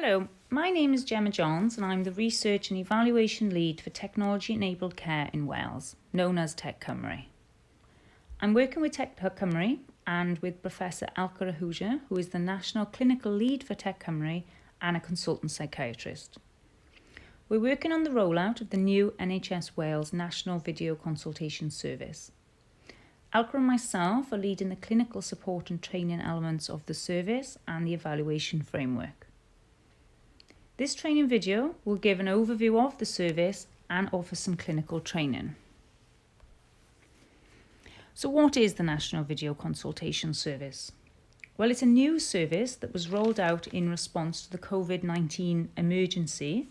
Hello, my name is Gemma Johns and I'm the Research and Evaluation Lead for Technology Enabled Care in Wales, known as Tech Cymru. I'm working with Tech Cymru and with Professor Alka Ahuja, who is the National Clinical Lead for Tech Cymru and a consultant psychiatrist. We're working on the rollout of the new NHS Wales National Video Consultation Service. Alka and myself are leading the clinical support and training elements of the service and the evaluation framework. This training video will give an overview of the service and offer some clinical training. So what is the National Video Consultation Service? Well, it's a new service that was rolled out in response to the COVID-19 emergency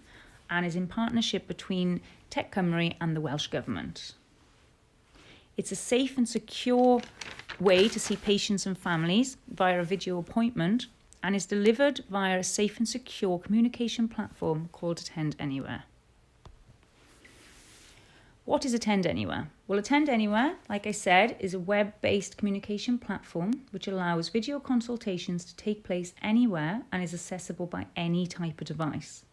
and is in partnership between Tech Cymru and the Welsh Government. It's a safe and secure way to see patients and families via a video appointment and is delivered via a safe and secure communication platform called Attend Anywhere. What is Attend Anywhere? Well, Attend Anywhere, like I said, is a web-based communication platform which allows video consultations to take place anywhere and is accessible by any type of device.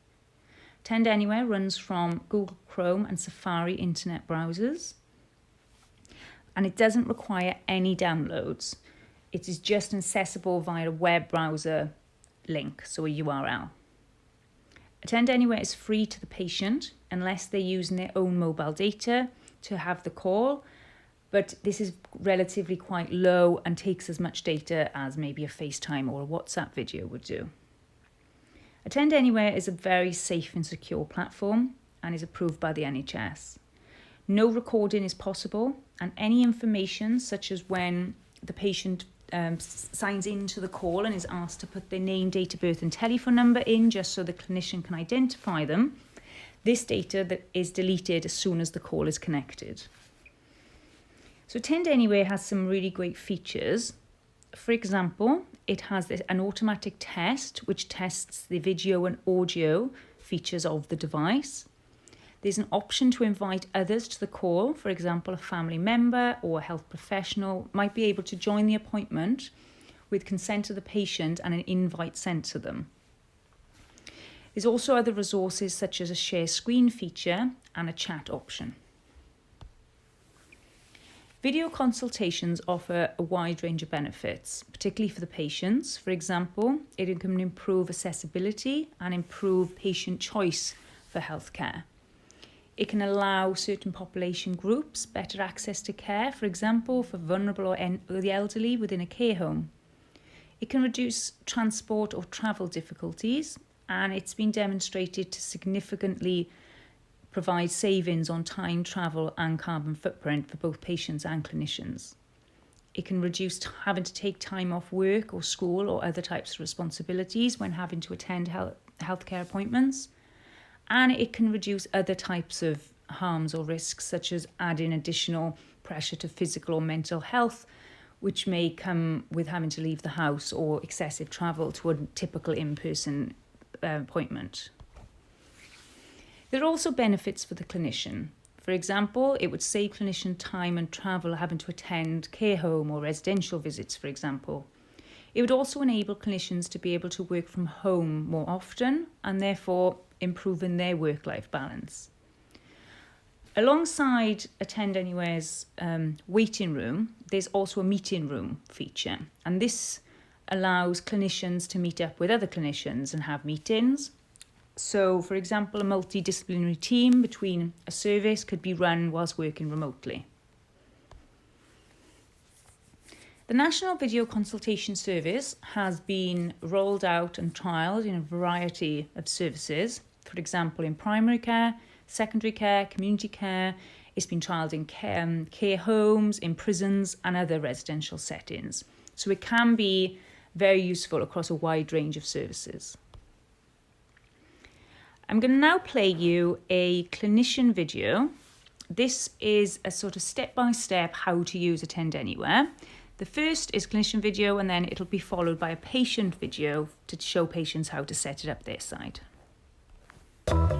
Attend Anywhere runs from Google Chrome and Safari internet browsers, and it doesn't require any downloads. It is just accessible via a web browser link, so a URL. Attend Anywhere is free to the patient unless they're using their own mobile data to have the call, but this is relatively quite low and takes as much data as maybe a FaceTime or a WhatsApp video would do. Attend Anywhere is a very safe and secure platform and is approved by the NHS. No recording is possible, and any information such as when the patient signs into the call and is asked to put their name, date of birth and telephone number in just so the clinician can identify them, this data that is deleted as soon as the call is connected. So Attend Anywhere has some really great features. For example, it has an automatic test which tests the video and audio features of the device. There's an option to invite others to the call. For example, a family member or a health professional might be able to join the appointment with consent of the patient and an invite sent to them. There's also other resources such as a share screen feature and a chat option. Video consultations offer a wide range of benefits, particularly for the patients. For example, it can improve accessibility and improve patient choice for healthcare. It can allow certain population groups better access to care, for example, for vulnerable or the elderly within a care home. It can reduce transport or travel difficulties, and it's been demonstrated to significantly provide savings on time, travel and carbon footprint for both patients and clinicians. It can reduce having to take time off work or school or other types of responsibilities when having to attend healthcare appointments. And it can reduce other types of harms or risks, such as adding additional pressure to physical or mental health, which may come with having to leave the house or excessive travel to a typical in-person appointment. There are also benefits for the clinician. For example, it would save clinician time and travel having to attend care home or residential visits, for example. It would also enable clinicians to be able to work from home more often and therefore improving their work-life balance. Alongside Attend Anywhere's waiting room, there's also a meeting room feature, and this allows clinicians to meet up with other clinicians and have meetings. So, for example, a multidisciplinary team between a service could be run whilst working remotely. The National Video Consultation Service has been rolled out and trialled in a variety of services. For example, in primary care, secondary care, community care. It's been trialled in care homes, in prisons and other residential settings. So it can be very useful across a wide range of services. I'm going to now play you a clinician video. This is a sort of step-by-step how to use Attend Anywhere. The first is clinician video, and then it'll be followed by a patient video to show patients how to set it up their side. I'm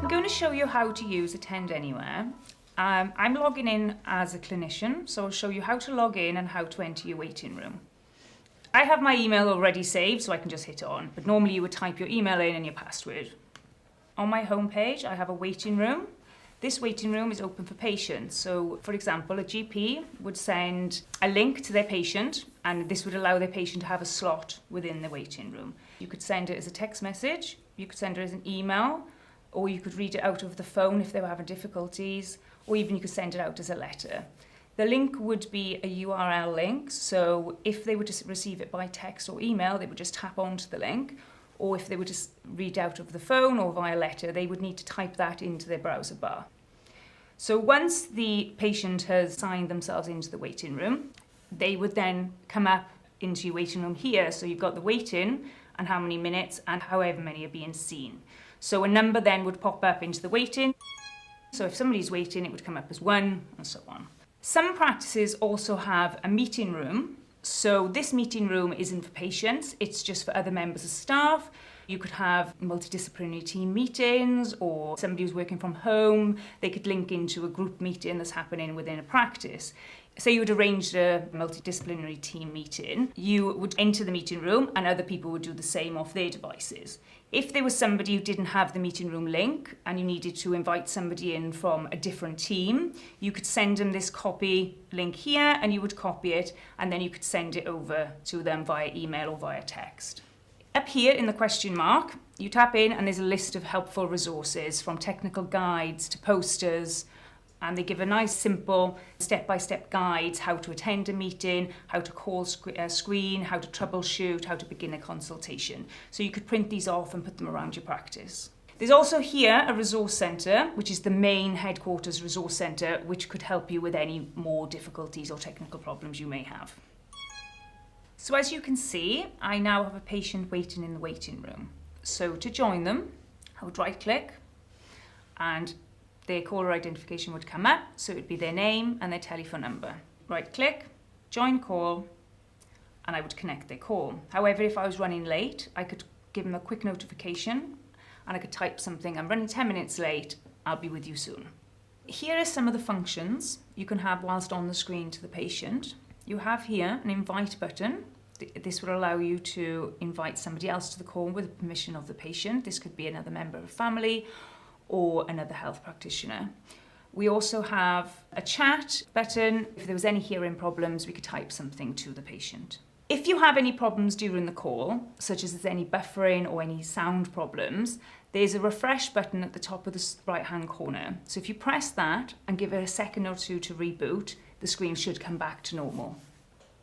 going to show you how to use Attend Anywhere. I'm logging in as a clinician, so I'll show you how to log in and how to enter your waiting room. I have my email already saved, so I can just hit on, but normally you would type your email in and your password. On my homepage, I have a waiting room. This waiting room is open for patients. So, for example, a GP would send a link to their patient, and this would allow their patient to have a slot within the waiting room. You could send it as a text message, you could send it as an email, or you could read it out over the phone if they were having difficulties, or even you could send it out as a letter. The link would be a URL link, so if they were to receive it by text or email, they would just tap onto the link, or if they were to read out over the phone or via letter, they would need to type that into their browser bar. So once the patient has signed themselves into the waiting room, they would then come up into your waiting room here. So you've got the waiting and how many minutes and however many are being seen. So a number then would pop up into the waiting. So if somebody's waiting, it would come up as 1 and so on. Some practices also have a meeting room. So this meeting room isn't for patients, it's just for other members of staff. You could have multidisciplinary team meetings, or somebody who's working from home, they could link into a group meeting that's happening within a practice. Say you would arrange a multidisciplinary team meeting, you would enter the meeting room and other people would do the same off their devices. If there was somebody who didn't have the meeting room link and you needed to invite somebody in from a different team, you could send them this copy link here and you would copy it and then you could send it over to them via email or via text. Up here in the question mark, you tap in and there's a list of helpful resources from technical guides to posters, and they give a nice simple step-by-step guides how to attend a meeting, how to call screen, how to troubleshoot, how to begin a consultation. So you could print these off and put them around your practice. There's also here a resource centre, which is the main headquarters resource centre, which could help you with any more difficulties or technical problems you may have. So as you can see, I now have a patient waiting in the waiting room. So to join them, I would right-click and their caller identification would come up, so it would be their name and their telephone number. Right-click, join call, and I would connect their call. However, if I was running late, I could give them a quick notification and I could type something, I'm running 10 minutes late, I'll be with you soon. Here are some of the functions you can have whilst on the screen to the patient. You have here an invite button. This will allow you to invite somebody else to the call with the permission of the patient. This could be another member of a family or another health practitioner. We also have a chat button. If there was any hearing problems, we could type something to the patient. If you have any problems during the call, such as there's any buffering or any sound problems, there's a refresh button at the top of the right-hand corner. So if you press that and give it a second or two to reboot, the screen should come back to normal.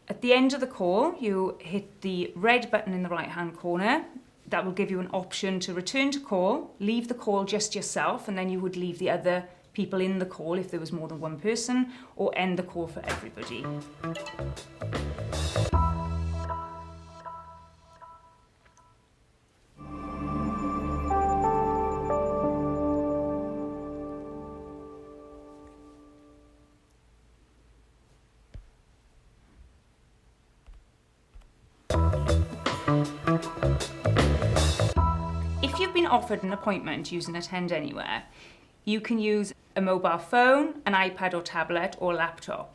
At the end of the call, you hit the red button in the right-hand corner. That will give you an option to return to call, leave the call just yourself, and then you would leave the other people in the call if there was more than one person, or end the call for everybody. If you've been offered an appointment using Attend Anywhere, you can use a mobile phone, an iPad or tablet or laptop.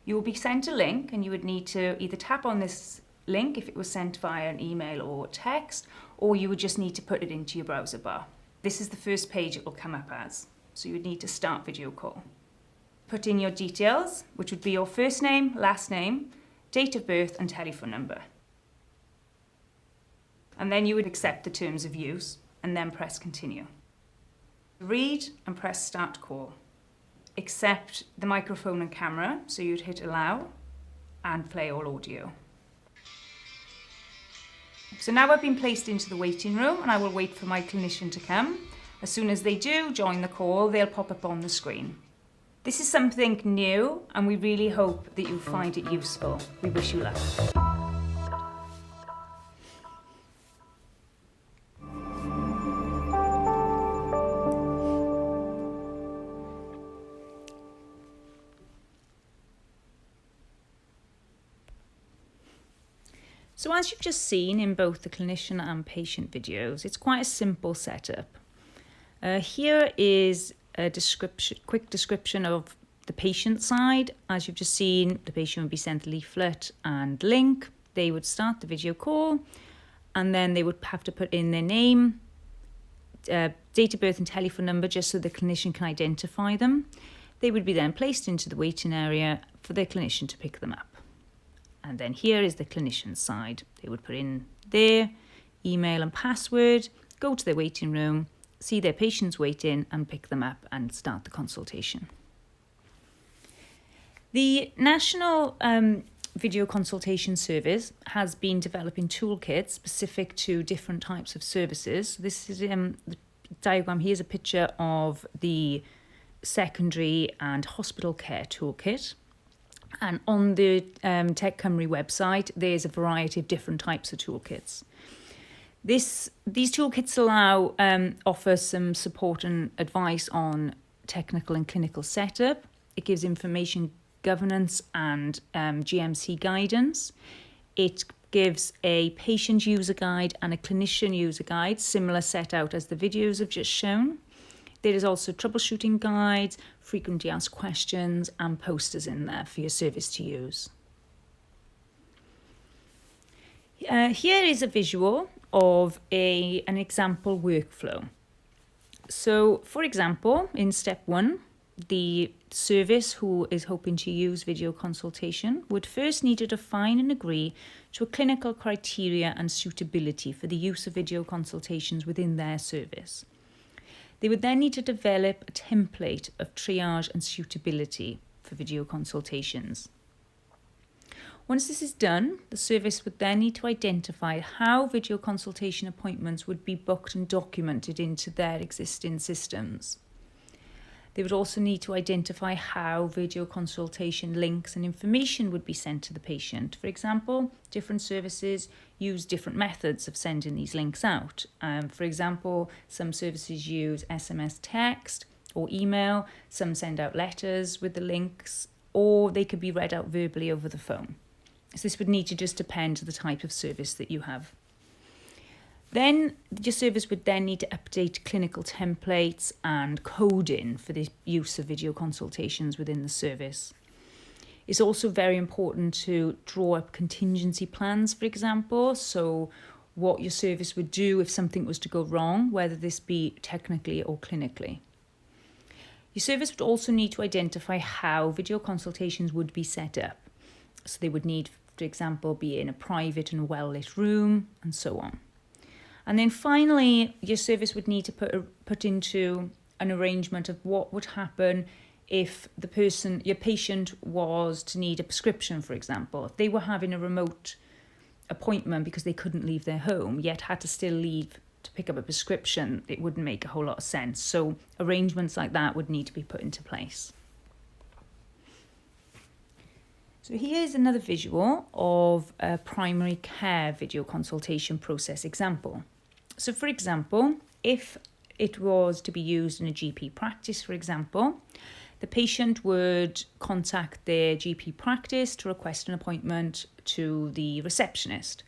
You will be sent a link and you would need to either tap on this link if it was sent via an email or text, or you would just need to put it into your browser bar. This is the first page it will come up as, so you would need to start video call. Put in your details, which would be your first name, last name, date of birth and telephone number. And then you would accept the terms of use and then press continue. Read and press start call. Accept the microphone and camera, so you'd hit allow and play all audio. So now I've been placed into the waiting room and I will wait for my clinician to come. As soon as they do join the call, they'll pop up on the screen. This is something new and we really hope that you find it useful. We wish you luck. So as you've just seen in both the clinician and patient videos, it's quite a simple setup. Here is a quick description of the patient side. As you've just seen, the patient will be sent a leaflet and link they would start the video call, and then they would have to put in their name, date of birth and telephone number just so the clinician can identify them. They would be then placed into the waiting area for their clinician to pick them up. And then here is the clinician's side. They would put in their email and password, go to their waiting room, see their patients waiting and pick them up and start the consultation. The National Video Consultation Service has been developing toolkits specific to different types of services. This is the diagram. Here's a picture of the secondary and hospital care toolkit. And on the Tech Cymru website, there's a variety of different types of toolkits. These toolkits offer some support and advice on technical and clinical setup. It gives information governance and GMC guidance. It gives a patient user guide and a clinician user guide, similar set out as the videos I've just shown. There is also troubleshooting guides, frequently asked questions, and posters in there for your service to use. Here is a visual of an example workflow. So, for example, in step 1, the service who is hoping to use video consultation would first need to define and agree to a clinical criteria and suitability for the use of video consultations within their service. They would then need to develop a template of triage and suitability for video consultations. Once this is done, the service would then need to identify how video consultation appointments would be booked and documented into their existing systems. They would also need to identify how video consultation links and information would be sent to the patient. For example, different services use different methods of sending these links out. For example, some services use SMS text or email, some send out letters with the links, or they could be read out verbally over the phone. So this would need to just depend on the type of service that you have. Then your service would then need to update clinical templates and coding for the use of video consultations within the service. It's also very important to draw up contingency plans, for example, so what your service would do if something was to go wrong, whether this be technically or clinically. Your service would also need to identify how video consultations would be set up. So they would need, for example, be in a private and well-lit room and so on. And then finally, your service would need to put into an arrangement of what would happen if your patient was to need a prescription, for example. If they were having a remote appointment because they couldn't leave their home, yet had to still leave to pick up a prescription, it wouldn't make a whole lot of sense. So arrangements like that would need to be put into place. So here's another visual of a primary care video consultation process example. So for example, if it was to be used in a GP practice, for example, the patient would contact their GP practice to request an appointment to the receptionist.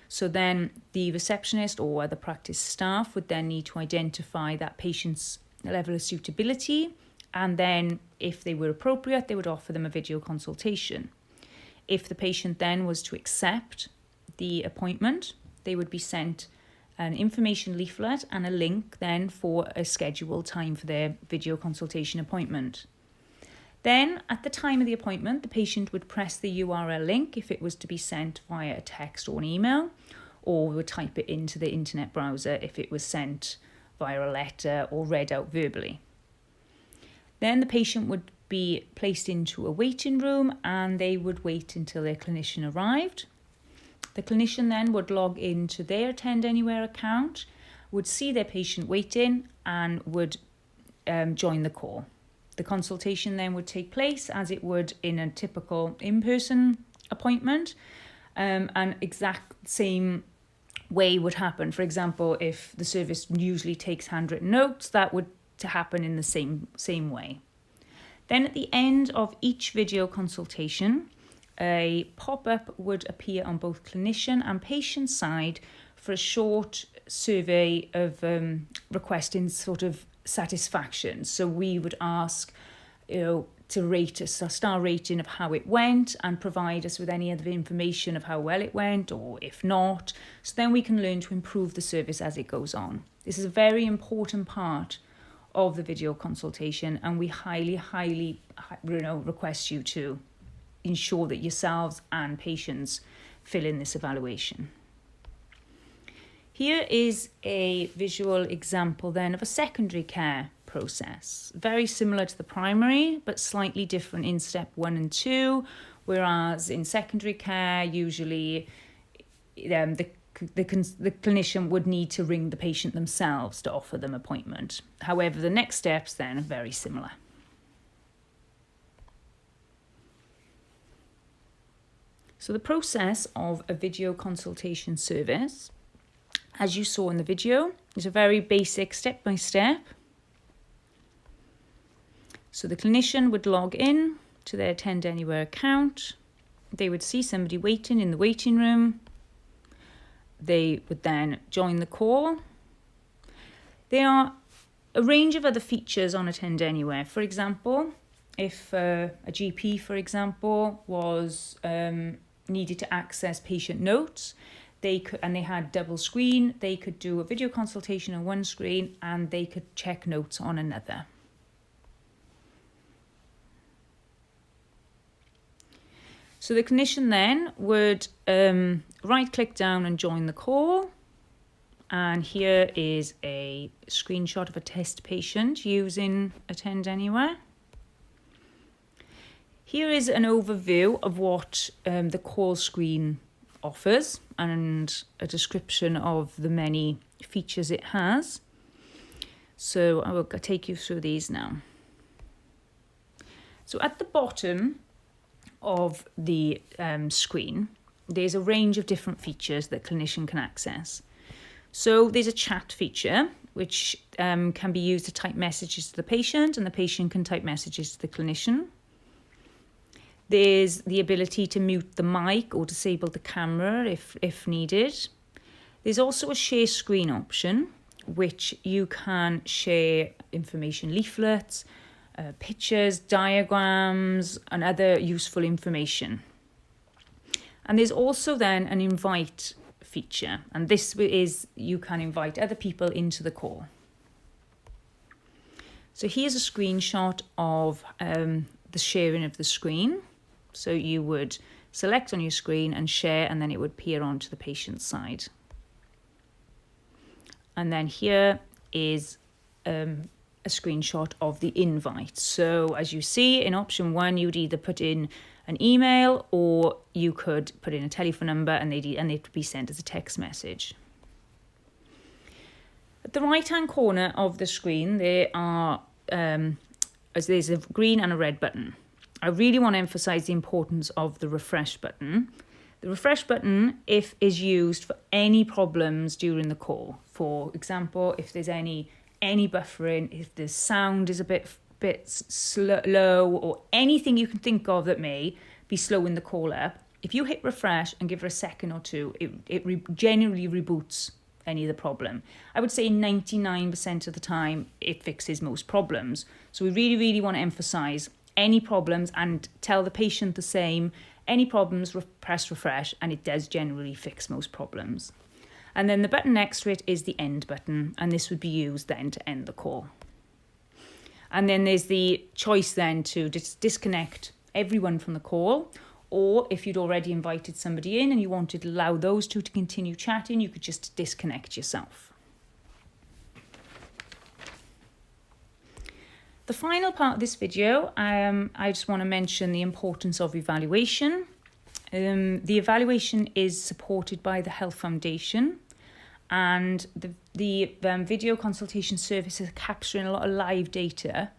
So then the receptionist or the practice staff would then need to identify that patient's level of suitability, and then if they were appropriate, they would offer them a video consultation. If the patient then was to accept the appointment, they would be sent an information leaflet and a link then for a scheduled time for their video consultation appointment. Then, at the time of the appointment, the patient would press the URL link if it was to be sent via a text or an email, or would type it into the internet browser if it was sent via a letter or read out verbally. Then the patient would be placed into a waiting room and they would wait until their clinician arrived. The clinician then would log into their Attend Anywhere account, would see their patient waiting and would join the call. The consultation then would take place as it would in a typical in-person appointment, and exact same way would happen. For example, if the service usually takes handwritten notes, that would to happen in the same way. Then at the end of each video consultation, a pop-up would appear on both clinician and patient side for a short survey of requesting sort of satisfaction. So we would ask, to rate us a star rating of how it went and provide us with any other information of how well it went or if not. So then we can learn to improve the service as it goes on. This is a very important part of the video consultation, and we highly request you to ensure that yourselves and patients fill in this evaluation. Here is a visual example then of a secondary care process, very similar to the primary but slightly different in step 1 and 2, whereas in secondary care usually the clinician would need to ring the patient themselves to offer them appointment. However, the next steps then are very similar. So the process of a video consultation service, as you saw in the video, is a very basic step-by-step. So the clinician would log in to their Attend Anywhere account. They would see somebody waiting in the waiting room. They would then join the call. There are a range of other features on Attend Anywhere. For example, if a GP, for example, was needed to access patient notes, they had double screen, they could do a video consultation on one screen and they could check notes on another. So the clinician then would right-click down and join the call. And here is a screenshot of a test patient using Attend Anywhere. Here is an overview of what the call screen offers and a description of the many features it has. So I will take you through these now. So at the bottom of the screen, there's a range of different features that clinician can access. So there's a chat feature, which can be used to type messages to the patient, and the patient can type messages to the clinician. There's the ability to mute the mic or disable the camera if needed. There's also a share screen option, which you can share information leaflets, pictures, diagrams, and other useful information. And there's also then an invite feature, and this is you can invite other people into the call. So here's a screenshot of the sharing of the screen. So you would select on your screen and share, and then it would appear onto the patient's side. And then here is a screenshot of the invite. So as you see in option 1, you'd either put in an email or you could put in a telephone number and it would be sent as a text message. At the right-hand corner of the screen, there's a green and a red button. I really want to emphasize the importance of the refresh button. The refresh button is used for any problems during the call. For example, if there's any buffering, if the sound is a bit low, or anything you can think of that may be slowing the call up, if you hit refresh and give it a second or two, it generally reboots any of the problem. I would say 99% of the time it fixes most problems. So we really want to emphasize any problems and tell the patient the same. Any problems, press refresh, and it does generally fix most problems. And then the button next to it is the end button, and this would be used then to end the call. And then there's the choice then to disconnect everyone from the call, or if you'd already invited somebody in and you wanted to allow those two to continue chatting, you could just disconnect yourself. The final part of this video, I just want to mention the importance of evaluation. The evaluation is supported by the Health Foundation, and the video consultation service is capturing a lot of live data,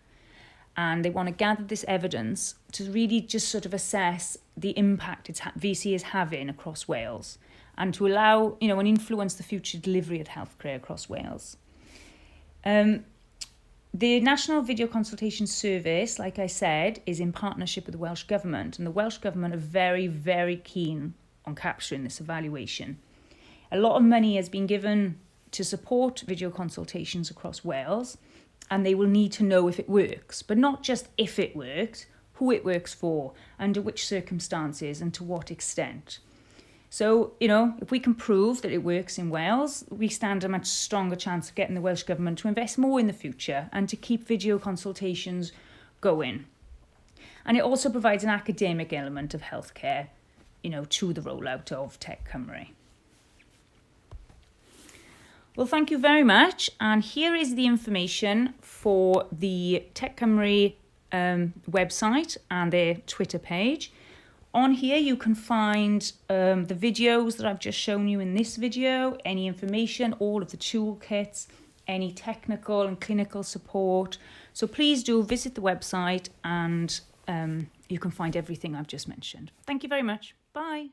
and they want to gather this evidence to really just sort of assess the impact VC is having across Wales, and to allow, and influence the future delivery of healthcare across Wales. The National Video Consultation Service, like I said, is in partnership with the Welsh Government, and the Welsh Government are very, very keen on capturing this evaluation. A lot of money has been given to support video consultations across Wales, and they will need to know if it works, but not just if it works, who it works for, under which circumstances and to what extent. So, if we can prove that it works in Wales, we stand a much stronger chance of getting the Welsh Government to invest more in the future and to keep video consultations going. And it also provides an academic element of healthcare, to the rollout of Tech Cymru. Well, thank you very much. And here is the information for the Tech Cymru website and their Twitter page. On here, you can find the videos that I've just shown you in this video, any information, all of the toolkits, any technical and clinical support. So please do visit the website and you can find everything I've just mentioned. Thank you very much. Bye.